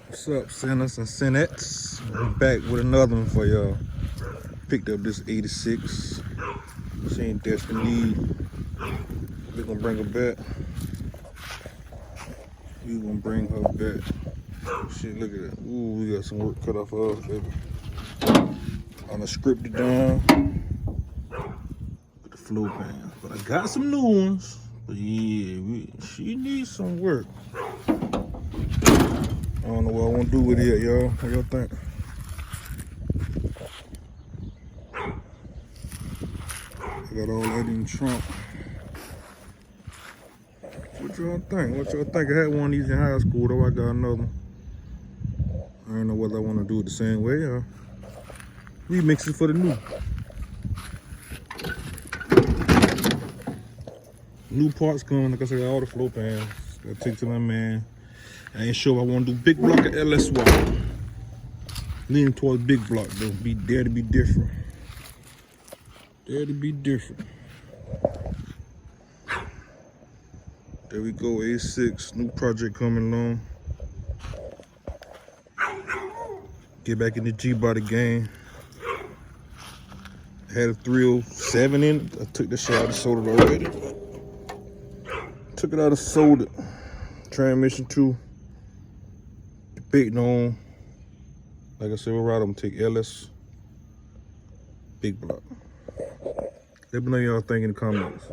What's up, Senators and Senates? I'm back with another one for y'all. Picked up this 86. She ain't desperate need. We're gonna bring her back. We gonna bring her back. Shit, look at that. Ooh, we got some work cut off of us, baby. I'm gonna script it down with the flow pan. But I got some new ones. But yeah, she needs some work. I don't know what I want to do with it, y'all. What y'all think? I got all that in the trunk. What y'all think? What y'all think? I had one of these in high school, though I got another one. I don't know whether I want to do it the same way or remix it for the new. New parts coming, like I said, all the flow pans. Gotta take to my man. I ain't sure if I want to do big block or LSY. Leaning towards big block though. Be dare to be different. Dare to be different. There we go, A6, new project coming along. Get back in the G-body game. Had a 307 in it. I took the shit out and sold it already. Took it out and sold it. Transmission too. Debating on. Like I said, we'll ride them, take LS. Big block. Let me know y'all think in the comments.